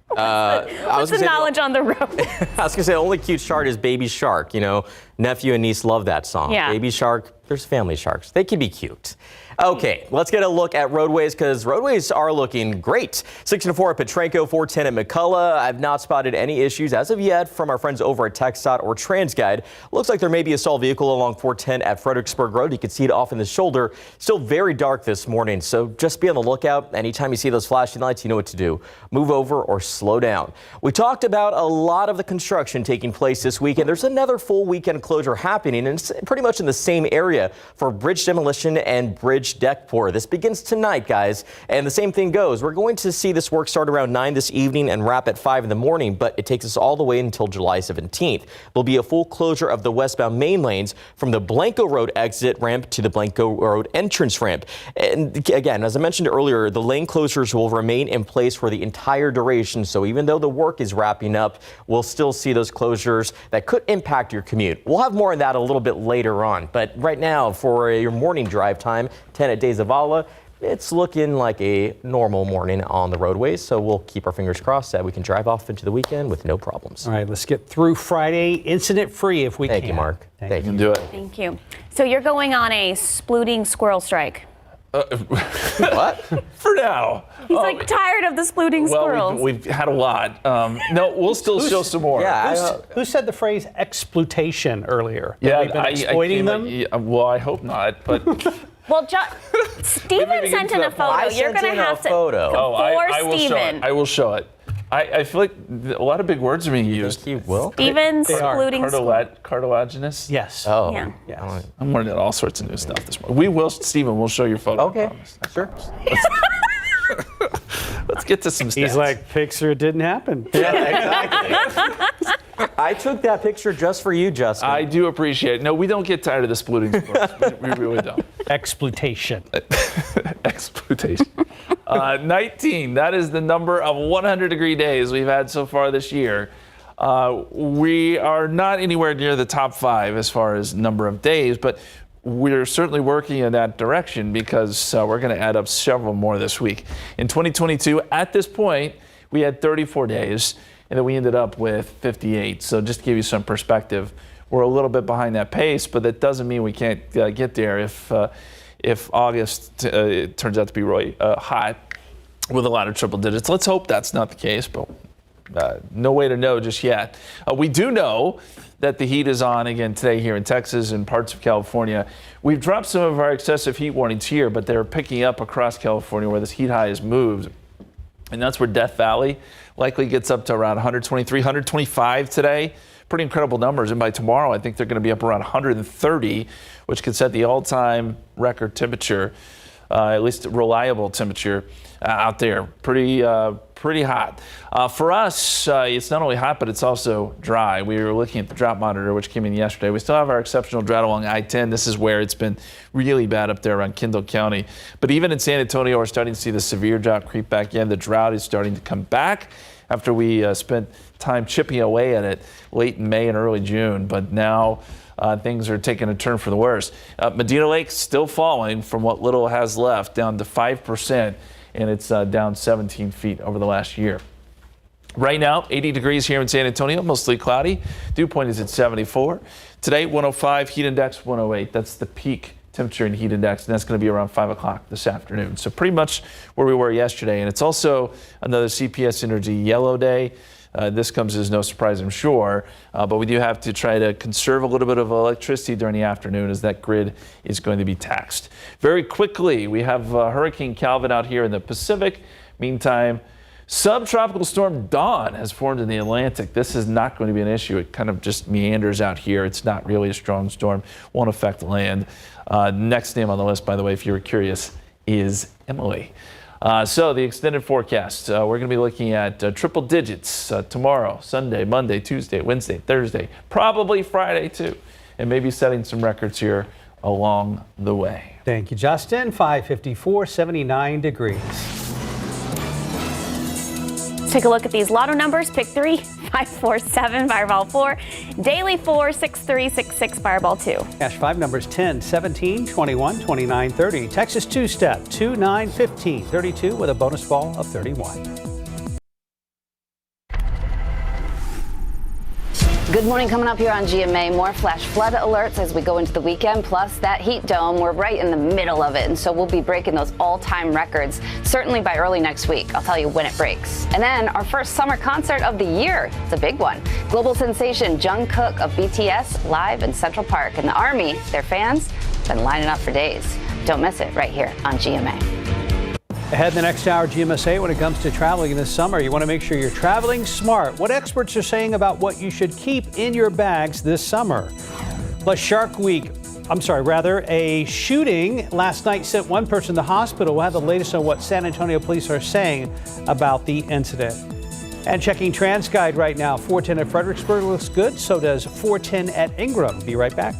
What's the knowledge on the road? I was going to say, the only cute shark is Baby Shark. You know, nephew and niece love that song. Yeah. Baby Shark, there's family sharks. They can be cute. Okay, let's get a look at roadways because roadways are looking great. 6 and 4 at Petranco, 410 at McCullough. I've not spotted any issues as of yet from our friends over at TxDOT or TransGuide. Looks like there may be a stalled vehicle along 410 at Fredericksburg Road. You can see it off in the shoulder. Still very dark this morning, so just be on the lookout. Anytime you see those flashing lights, you know what to do. Move over or slow down. We talked about a lot of the construction taking place this weekend. There's another full weekend closure happening, and it's pretty much in the same area area for bridge demolition and bridge deck pour. This begins tonight, guys. And the same thing goes. We're going to see this work start around 9 this evening and wrap at 5 in the morning, but it takes us all the way until July 17th. There'll be a full closure of the westbound main lanes from the Blanco Road exit ramp to the Blanco Road entrance ramp. And again, as I mentioned earlier, the lane closures will remain in place for the entire duration. So even though the work is wrapping up, we'll still see those closures that could impact your commute. We'll have more on that a little bit later on. But right now, for your morning drive time, 10 at De Zavala, it's looking like a normal morning on the roadways. So we'll keep our fingers crossed that we can drive off into the weekend with no problems. All right, let's get through Friday incident-free if we can. Thank you, Mark. Thank you. You can do it. Thank you. So you're going on a splooting squirrel strike. What? For now. He's like tired of the splooting squirrels. Well, we've had a lot. No, we'll still show some more. Yeah, who said the phrase exploitation earlier? Yeah, we've been exploiting them? Well, I hope not, but... Well, Steven sent in a photo. You're going to have to. I will show it. I feel like a lot of big words are being used. Steven's splooting cartilaginous. Yes. Oh. Yeah. Yes. I'm learning all sorts of new stuff this morning. Steven, we'll show your photo. Okay. Sure. Let's get to some stats. He's like, picture didn't happen. Yeah, exactly. I took that picture just for you, Justin. I do appreciate it. No, we don't get tired of the splitting sports. We really don't. Exploitation. Exploitation. 19, that is the number of 100-degree days we've had so far this year. We are not anywhere near the top 5 as far as number of days, but we're certainly working in that direction because we're going to add up several more this week. In 2022, at this point, we had 34 days, and then we ended up with 58. So just to give you some perspective, we're a little bit behind that pace, but that doesn't mean we can't get there if August turns out to be really hot with a lot of triple digits. Let's hope that's not the case, but no way to know just yet. We do know that the heat is on again today here in Texas and parts of California. We've dropped some of our excessive heat warnings here, but they're picking up across California where this heat high has moved. And that's where Death Valley likely gets up to around 123, 125 today. Pretty incredible numbers. And by tomorrow, I think they're going to be up around 130, which could set the all-time record temperature, at least reliable temperature out there. Pretty hot. For us, it's not only hot, but it's also dry. We were looking at the drought monitor, which came in yesterday. We still have our exceptional drought along I-10. This is where it's been really bad up there around Kendall County. But even in San Antonio, we're starting to see the severe drought creep back in. The drought is starting to come back after we spent time chipping away at it late in May and early June. But now things are taking a turn for the worse. Medina Lake still falling from what little has left, down to 5%. And it's down 17 feet over the last year. Right now, 80 degrees here in San Antonio, mostly cloudy. Dew point is at 74. Today, 105, heat index 108. That's the peak temperature and heat index, and that's going to be around 5 o'clock this afternoon. So pretty much where we were yesterday. And it's also another CPS Energy yellow day. This comes as no surprise, I'm sure, but we do have to try to conserve a little bit of electricity during the afternoon as that grid is going to be taxed. Very quickly, we have Hurricane Calvin out here in the Pacific. Meantime, subtropical storm Dawn has formed in the Atlantic. This is not going to be an issue. It kind of just meanders out here. It's not really a strong storm. Won't affect the land. Next name on the list, by the way, if you were curious, is Emily. So the extended forecast, we're going to be looking at triple digits tomorrow, Sunday, Monday, Tuesday, Wednesday, Thursday, probably Friday too, and maybe setting some records here along the way. Thank you, Justin. 554, 79 degrees. Let's take a look at these lotto numbers. Pick 3, 547, Fireball 4, Daily 4, 6366, Fireball 2. Cash 5 numbers 10, 17, 21, 29, 30. Texas two-step 2, 9, 15, 32 with a bonus ball of 31. Good morning. Coming up here on GMA, more flash flood alerts as we go into the weekend, plus that heat dome. We're right in the middle of it, and so we'll be breaking those all-time records certainly by early next week. I'll tell you when it breaks. And then our first summer concert of the year. It's a big one. Global sensation Jungkook of BTS live in Central Park, and the Army, their fans, been lining up for days. Don't miss it right here on GMA. Ahead in the next hour, GMSA, when it comes to traveling this summer, you want to make sure you're traveling smart. What experts are saying about what you should keep in your bags this summer. Plus Shark Week A shooting last night sent one person to the hospital. We'll have the latest on what San Antonio police are saying about the incident. And checking TransGuide right now, 410 at Fredericksburg looks good. So does 410 at Ingram. Be right back.